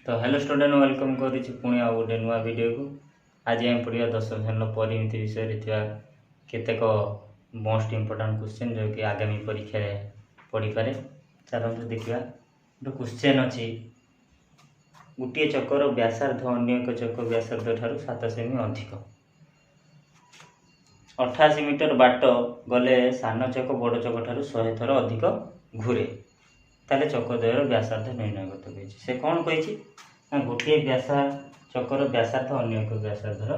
तो hello student welcome करुच्ची पुणी आ गोटे नुआ वीडियो को। आज आम पढ़ा दशम श्रेणी परिमिति विषय केतेक मोस्ट इम्पोर्टाट क्वेश्चन जो कि आगामी परीक्षा पढ़ी पारे। चलते देखा गोटे क्वेश्चन अच्छी गोटे चक्कर व्यासार्ध अन्य एक चक्र व्यासार्ध ठारू 7 सेमी अधिक 88 मीटर बाट गले सान चक बड़ चक ठारू 100 थर अधिक घूरे ताले चकद्वयर व्यासार्ध निर्णय करते कही से कौन कही गोटे चक्र व्यासार्ध अन्य एक व्यासार्धर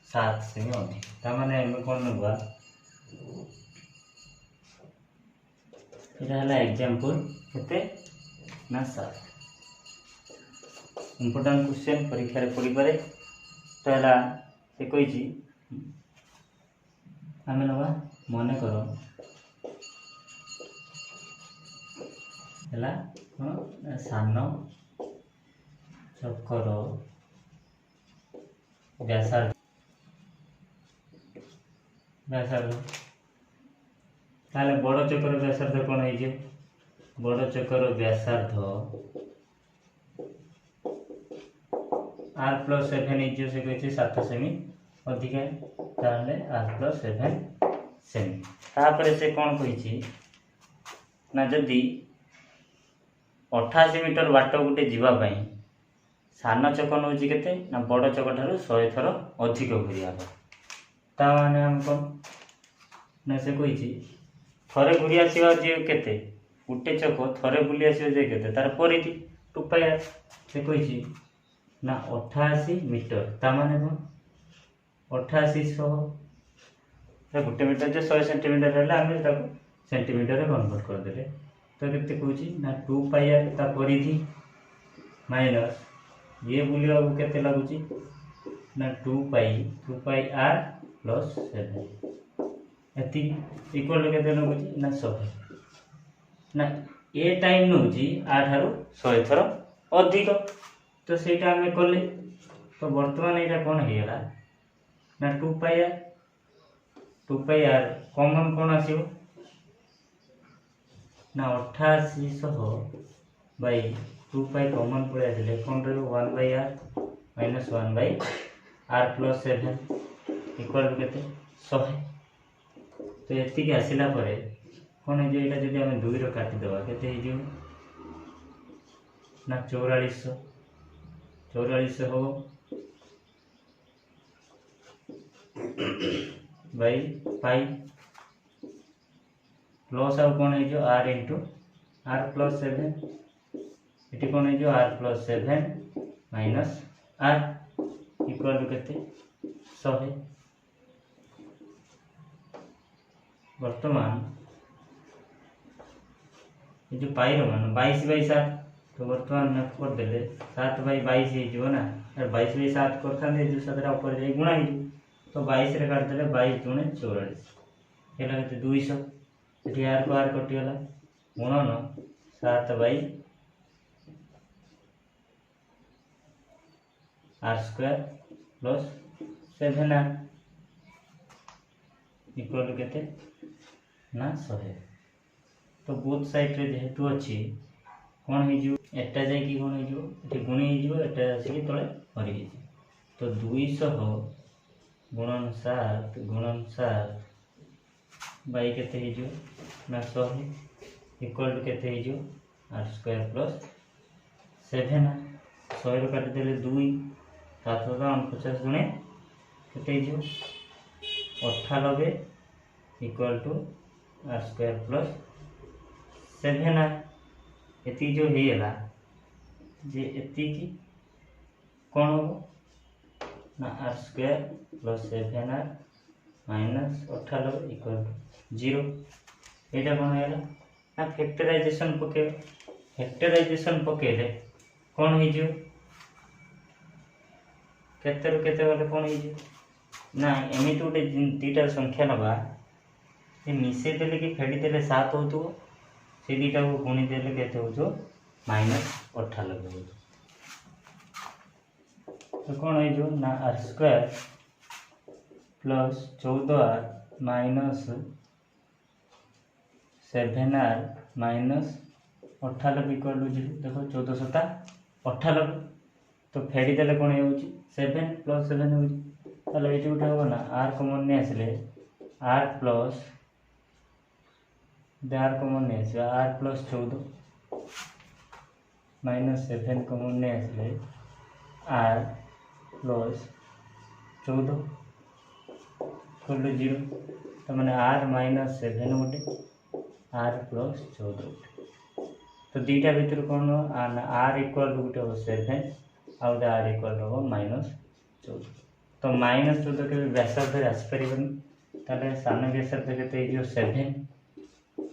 7 सेमी अधिक ताने आम कौन नवा यहाँ एग्जाम्पल केते ना 7 इम्पोर्टाट क्वेश्चन परीक्षा पढ़ी पारे। तो है से कही आम नवा मन कर सान चक्कर व्यासार्ध ताले बड़ चक्कर व्यासार्ध कौन है बड़ चक्कर व्यासार्ध r+7 से कही 7 सेमी अधिक ताले r+7 सेमी तापर से कौन कही ना जदि 88 मीटर बाट गोटे जीवाई सान चक नौ के बड़ चक ठारू 100 थर अधिक घूरिया ताने हम कौन ना से कही थरे घूरी आसवा जे केते गोटे चक थरे बुली आसो जे केते तार परिधि 2πr से कही ना 88 मीटर ताने कौन 88 गोटे मीटर जो 100 सेंटीमीटर है आम सेंटीमीटर कन्वर्ट करदे तो केते कहूँ ना 2πr ता परिधि माइनस ये बुलिया केते लगुची ना 2πr + 7 एति इक्वल केते लगुची ना 100 ना ए टाइम नौची आ ठारू 100 थर अधिक तो सेटा आमे कले तो वर्तमान एटा कोन हेला ना 2πr कॉमन कोन आसीबो ना 8800 बाई 2π कॉमन पड़े आसे कौन रहा 1/r - 1/r+7 इक्वल केते 100 तो ये आसला कौन है जो जब आम 2 काटिदेवा केते ना 4400 हो बाई पाई प्लस आउ कौन है r इंटू r+7 ये कौन है r+7 minus r equal to केते 100 वर्तमान ये जो पाई मान 22/7 तो वर्तमान कर देले 7/22 हो ना 22/7 करते जो 7 ऊपर जाए गुणा हो तो 22 रे काट देले 22 × 44 ये लगे 200 ये r को r कटिगला गुणन 7/r² + 7r इक्वल टू केते ना 100 तो बोथ साइड रे जेहेतु अच्छी कौन हो एटा जाकि कौन हो गुणी होटा आसिक तले हरी तो 200 गुणन 7 बाई केते हो ना 100 इक्वल टू केते हो r² + 7 100 रो काट देले 2 750 गुणे केते हो 98 इक्वल टू r² + 7r एति जो हेला जे एति की कौन हो ना r² + 7r minus 98 equal to 0 एटा कौन है ना फैक्टराइजेशन पके फैक्टराइजेशन पकेले कौन हो केते रो केते वाले कौन हो ना एमिति गोटे दीटा संख्या नवा ये मिसे देले कि फेडी देले 7 हो से दीटा को गुणी देले केते हो -98 हो तो कौन है ना r² + 14r minus 7r minus 98 equal to 0 देखो 14 7 98 तो फेड़ी देले कौन हो 7 + 7 हो ताले ये गोटे हम ना आर कमन नहीं आसले आर प्लस आर कमन नहीं आस आर + 14 - 7 कमन नहीं आसले आर + 14 = 0 तो मैंने आर - 7 गोटे आर + 14 तो दीटा भितर कौन आर इक्वल गोटे हम 7 आउ आर इक्वल हम -14 तो -14 के व्यासार्ध आसपारे ताले सान व्यासार्ध के 7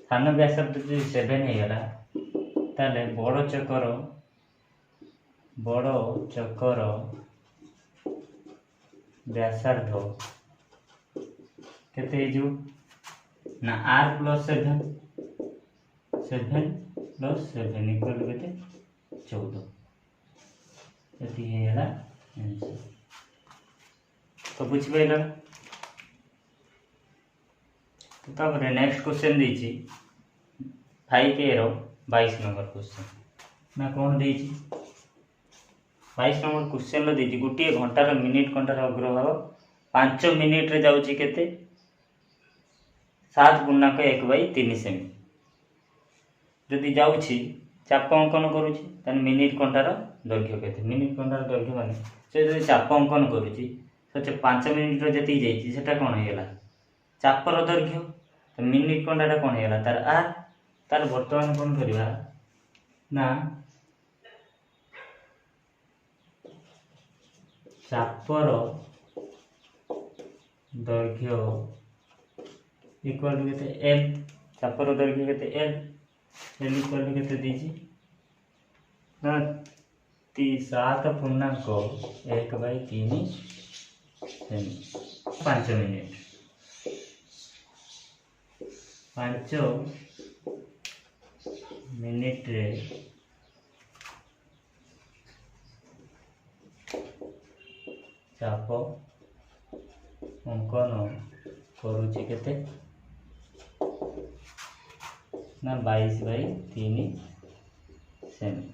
सान व्यासार्ध जो 7 हो गला ताले बड़ चकर व्यासार्ध केते जो ना आर + 7 + 7 इक्वल केते 14 एति हेला आंसर तो बुझ पाइल तो तापर नेक्स्ट क्वेश्चन दीची 5A रो 22 नंबर क्वेश्चन ना कौन दीची 22 नंबर क्वेश्चन लो दीची गोटे घंटार मिनिट घंटार अग्रभाग 5 मिनिट रे जाउची केते 7.1/3 सेमी जदि जाउची चाप अंकन करूची तने मिनिट घंटार दैर्घ्य केते मिनिट घंटार दैर्घ्य माने से जदि चाप अंकन करूची तो 5 मिनिट रे जति जाईची सेटा कोन हेला चापर दैर्घ्य तो मिनिट घंटाटा कोन हेला तार आर तार वर्तमान कोन करबा ना चापर दैर्घ्य इक्वल टू केते एल चापर दैर्घ्य केते एल इक्वल टू केते दीची ना 7.1/3 सेमी 5 मिनिट 5 मिनिट रे चाप अंकन करूची केते ना 22/3 सेमी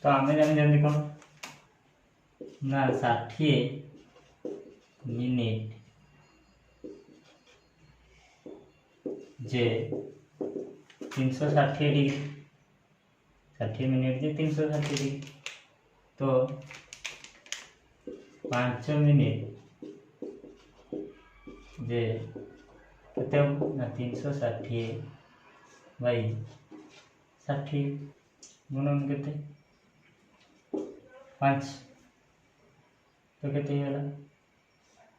तो आम जानी कौन ना 60 मिनिट जे 360 डिग्री 60 मिनिट जे 360 डिग्री तो 5 मिनिट जे केते ना 360/60 गुणन केते 5 तो केते होला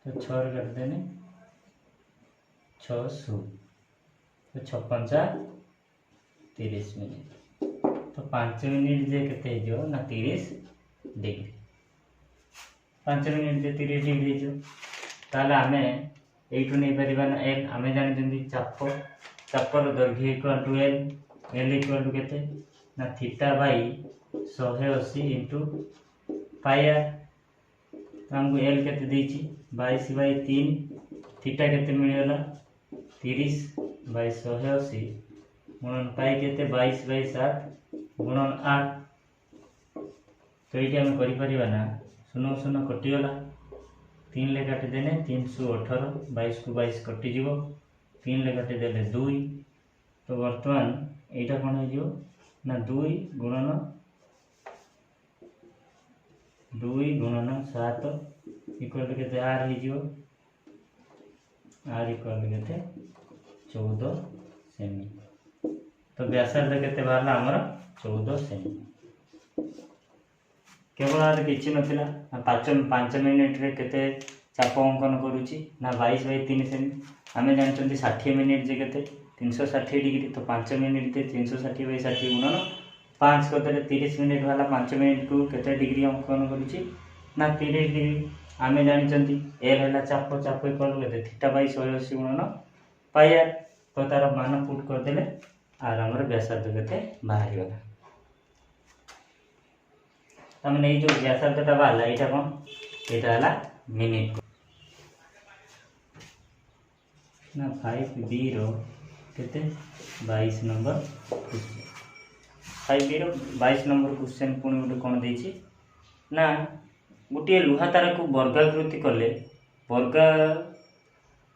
तो 6 रे काट देने 6 सु तो 56 30 मिनिट तो 5 मिनिट जे केते जो ना 30 डिग्री 5 मिनिट जे 30 डिग्री जो ताले आमे एठु नै परिबा ना एल आमे जानि जंदी चापर दैर्घ्य equal to l equal to केते ना θ/180 इनटू पाई आर हमको एल केते देछि 22/3 थीटा केते मिलला 30/180 गुणन पाई केते 22/7 गुणन 8 तो ये हम करि परिबा ना 0 0 कटि गला 3 ले काटि देने 318 22 को 22 कटि जीवो 3 ले काटि देले 2 तो वर्तमान एटा कोन हो जिवो ना 2 गुणन 7 इक्वल टू केते आर हो जिवो आर इक्वल टू केते 14 सेमी तो व्यासार्ध केते बाहरला हमर 14 सेमी केवल आर किछि नथिला 5 मिनिट रे केते चाप अंकन करूची ना 22/3 सेमी आमे जानचंती 60 मिनिट जे केते 360 डिग्री तो 5 मिनिट ते 360/60 गुणन 5 कतरे 30 मिनिट वाला 5 मिनिट को केते डिग्री अंकन करूची ना 30 डिग्री आमे जानचंती एल हला चाप इक्वल केते θ/180 गुणन पाई आर तो तार मान पुट कर देले आर हमर व्यासार्ध केते बाहर गला तमने जो व्यासार्धटा बाहरला एटा कोन एटा हला मिनिट ना 5B रो केते 22 नंबर 5B रो 22 नंबर क्वेश्चन पुणी गोटे कौन देछि ना गोटे लुहा तार को वर्गाकृति कले वर्गा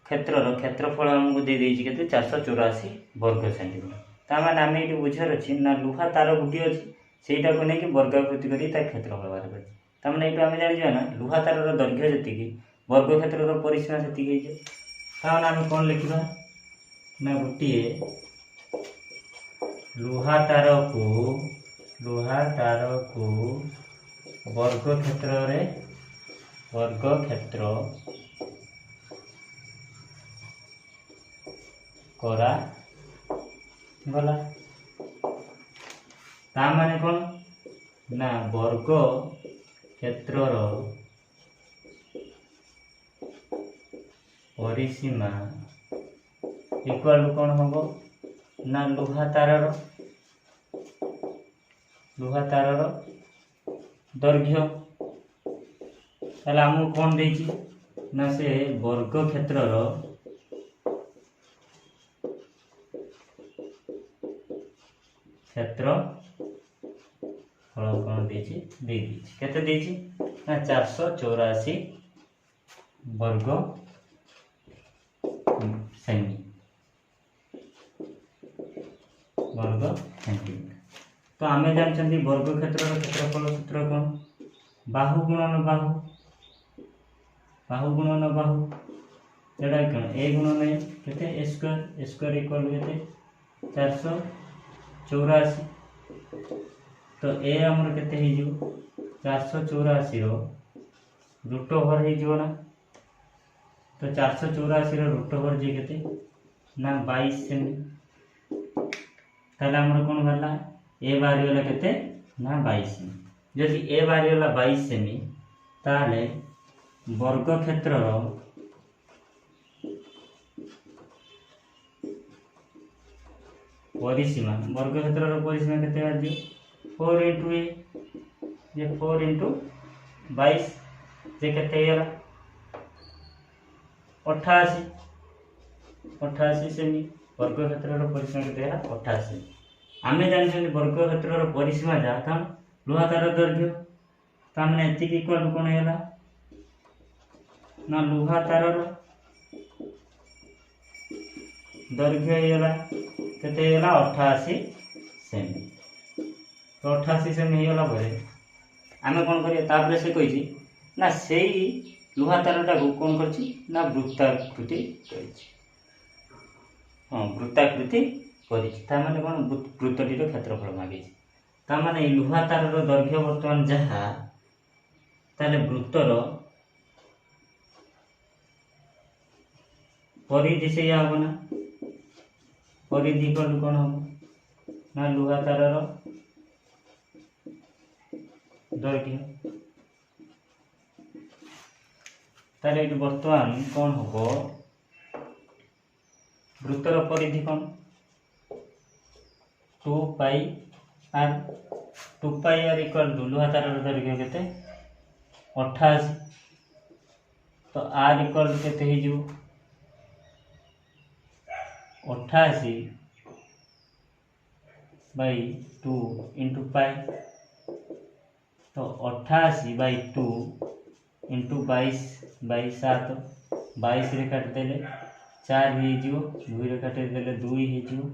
क्षेत्र क्षेत्रफल आमको दे देछि केते 484 वर्ग सेंटीमीटर। ताମାନେ ଆମେ ଏଠି ବୁଝିବାର ଅଛି ନା ଲୁହା ତାର ଗୋଟିଏ ଅଛି ସେଇଟାକୁ ନେଇକି ବର୍ଗାକୃତି କରି ତା କ୍ଷେତ୍ରଫଳ ବାହାର କରିଛି। ତାମାନେ ଏଇଠୁ ଆମେ ଜାଣିଯିବା ନା ଲୁହା ତାରର ଦୈର୍ଘ୍ୟ ଯେତିକି ବର୍ଗ କ୍ଷେତ୍ରର ପରିସୀମା ସେତିକି ହେଇଯିବ। ତାମାନେ ଆମେ କ'ଣ ଲେଖିବା ନା ଗୋଟିଏ ଲୁହା ତାରକୁ ବର୍ଗ କ୍ଷେତ୍ର କରା गला तामाने कौन ना वर्ग क्षेत्रर परिसीमा इक्वल कौन हम ना लुहा तारर दैर्घ्य आमको कौन देछि ना से वर्ग क्षेत्रर क्षेत्रफल कौन केते देछि ना 484 वर्ग सेंटीमीटर। तो आमे जानछंती वर्ग क्षेत्रर क्षेत्रफल सूत्र कौन बाहु गुणन बाहु एटा कौन ए गुणन केते ए स्क्वायर इक्वल केते 484। तो ए आमर केते हे जो 484 रो रूट ओवर हे जो ना। तो 484 रो रूट ओवर जे केते ना 22 सेमी। ताले आमर कोन भरला ए बारी वाला केते ना 22 सेमी। जदि ए बारी वाला 22 सेमी ताले वर्ग क्षेत्र रो परिसीमा वर्ग क्षेत्र परिसीमा केते आजि 4 * ए ये 4 * 22 जे केते होला 88 सेमी। वर्ग क्षेत्र परिसीमा केते होला 88। आमे जानि वर्ग क्षेत्र परिसीमा जा था लुहा तार दैर्घ्य तामने एतिक इक्वल कोन होला ना लुहा तार दैर्घ्य होला केते होला 88 सेमी। तो 88 सेमी होला बरे आमे कोन करिया तापरे से कहिछि ना सेही लुहा तारटा को कोन करछि ना वृत्ताकृति करिछि। हां वृत्ताकृति करिछि ता माने कोन वृत्तटीर क्षेत्रफल मागिछि। ता माने लुहा तारर दैर्घ्य वर्तमान जहा ताले वृत्तर परिधि से या होना परिधि कौन हम ना लुहा तारर दैर्घ्य ताले वर्तमान कौन हम वृत्तर परिधि कौन 2 pi r 2 pi r equal to लुहा तारर दैर्घ्य केते 88। तो आर इक्वल टू केते हे जो 88 by 2 into पाई। तो 88 by 2 into 22 by 7 22 रे काट देले 4 हे जिवो 2 रे काट देले 2 हे जिवो।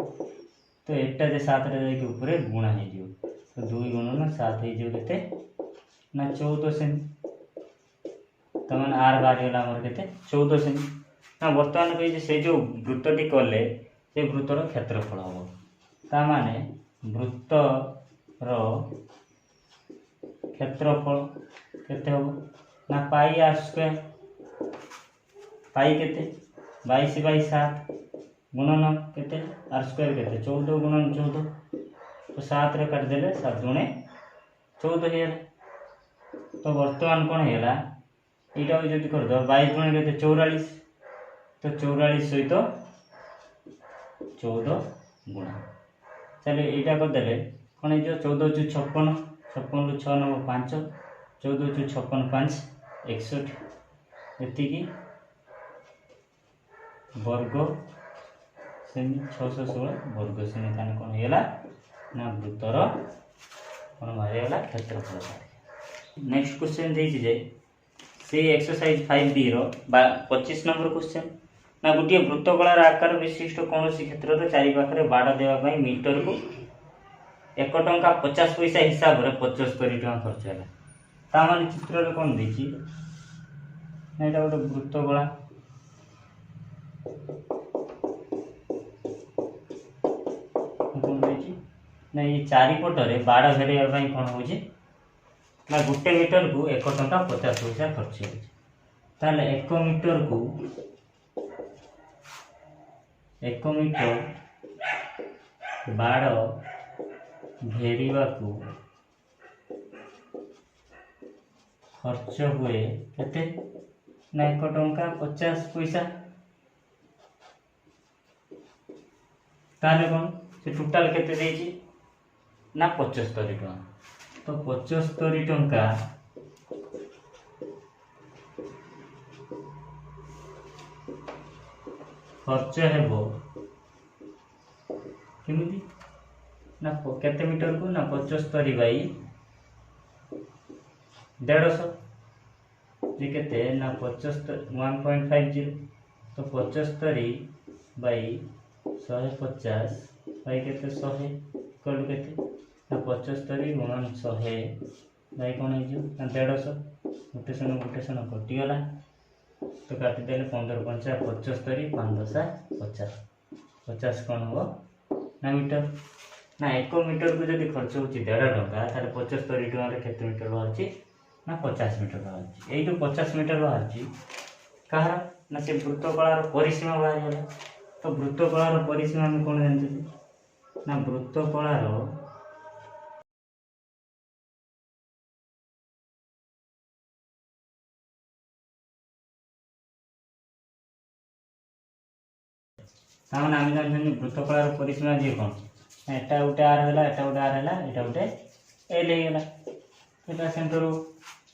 तो एटा जे 7 रे जाके ऊपर गुणा हे जिवो। तो 2 गुणन 7 हे जिवो केते ना 14 सेमी। तो मन आर बारी वाला हमर केते 14 सेमी। ना वर्तमान कहि से जो वृत्तटी कले से वृत्तर क्षेत्रफल हम ता माने वृत्तर क्षेत्रफल केते हो ना पाई आर स्क्वायर पाई केते 22 by 7 गुणन केते आर स्क्वायर केते 14 गुणन 14। तो 7 रे काट देले 7 गुणे 14 हे। तो वर्तमान कोन हेला एटा जदि कर दो 22 गुणे केते 44। तो 44 सहित 14 गुणा चले एटा कर देले कोन जो 14 * 56 56 * 6 = 5 14 * 56 5 61 एति की वर्ग सेमी 616 वर्ग सेमी ताने कोन हेला ना वृत्तर कौन बाहरीगला क्षेत्रफल बाहरी। नेक्स्ट क्वेश्चन देइछि जे से एक्सरसाइज 5D रो 25 नंबर क्वेश्चन ना गोटे वृत्तगोलार आकार विशिष्ट कौन क्षेत्र चारि पाखे बाड़ देवाई मीटर को 1 टंका 50 पैसा हिसाब से 75 टका खर्च है। तामान चित्र कौन देखिए यहाँ गोटे वृत्तगोला कौन देखिए ना ये चारिपटे बाड़ घेरवाई कौन हो ना गोटे मीटर को 1 टंका 50 पैसा खर्च होले 1 मीटर को 1 मीटर बाड़ घेरिबा को खर्च हुए केते ना 1 टंका 50 पैसा। ताले कौन से टोटाल केते देछि ना 75 टका। तो 75 टंका खर्च हेबो केमिति ना केते मीटर को ना 75 बाई 150 जे केते ना 75 1.50 तो 75 बाई 150 बाई केते 100 इक्वल केते ना 75 गुणन 100 बाई कौन हो ना 150 गोटे सन कटिगला तो काटिदेले 15 पंचा 75 5 10 50 50 कौन हो ना मीटर ना 1 मीटर को जब खर्च हो 1.5 टंका तार 75 टकर केते मीटर बाहर ना 50 मीटर बाहर ये जो 50 मीटर बाहर कहार ना से वृत्तकलार परिसीमा बाहर। तो वृत्तकलार परिसीमा में कौन जानते ना वृत्तकलार ताମାନେ आम जानते वृत्तकलार परिसीमा जी कौन एटा गोटे आर है एटा गोटे आर है एटा गोटे एल होगा एटा सेंटर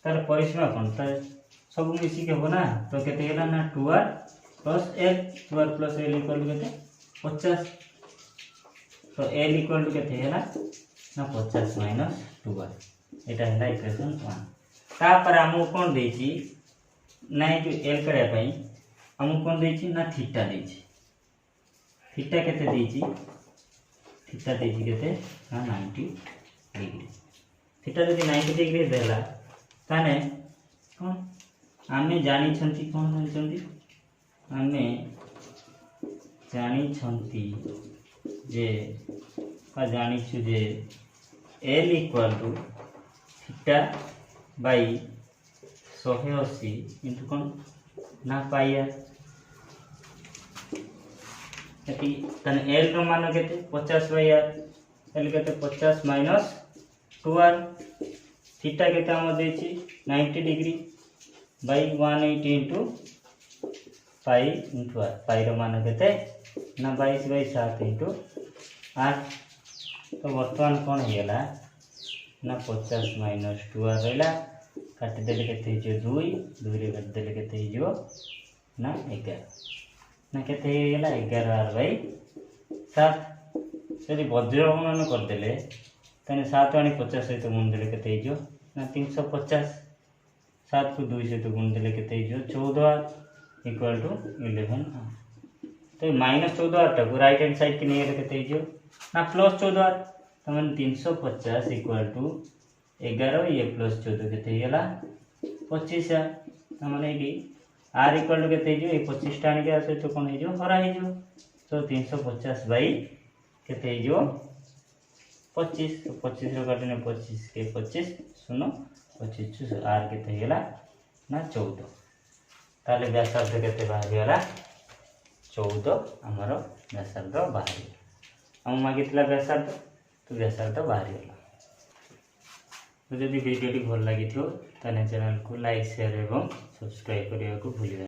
तार परिसीमा कौन सब मिसिक हम ना तो केते गेला ना 2r plus l 2r plus l equal to केते 50। तो l इक्वल टू केते गेला ना 50 माइनस 2r एटा है इक्वेशन 1। तापर हमहु कोन देछि ना जो l करिया पई हमहु कोन देछि ना थीटा देछि थीटा केते देछि थीटा देछि केते ना 90 डिग्री। थीटा जदि 90 डिग्री देला ताने कौन आमे जानी छंती कौन जानछंती आमे जानी छंती जे का जानी छु जे l equal to theta by 180 into कौन ना पाई आर तने एल रो मान केते 50 बाई आर एल केते 50 माइनस 2r थीटा केते हम देछि 90 degree by 180 into pi into r pi रो मान केते ना 22 बाई 7 इंटू आर। तो वर्तमान कौन हो गला ना 50 माइनस 2r रहला काटी देले केते हिजो 2 रे काटी देले केते हिजो ना 11 ना केते गेला 11r बाई 7। यदि वज्र गुणन कर देले तने 7 आनी 50 सहित गुण देले केते हिजो ना 350 7 को 2 सहित गुण देले केते हिजो 14r इक्वल टू 11r। तो माइनस 14r टा को राइट हैंड साइड के नहीं गेले केते हिजो ना प्लस 14r तो मन 350 इक्वल टू 11 ये प्लस 14 केते गेला 25 r तो माने एडी r इक्वल टू केते हिजो ए 25 टा आनी के आसे तो कोन हिजो हरा हिजो। तो 350 बाई केते हिजो 25 तो 25 रो काटने 25 के 25 सुनो 25 r केते गेला ना 14। ताले व्यासार्ध केते बाहर गेला 14 हमरो व्यासार्ध बाहर हम मागितला व्यासार्ध तो व्यासार्ध बाहर गेला। तो जदि वीडियो भल लगी थो ताने चैनल को लाइक शेयर एवं सब्सक्राइब करने को भूलिए।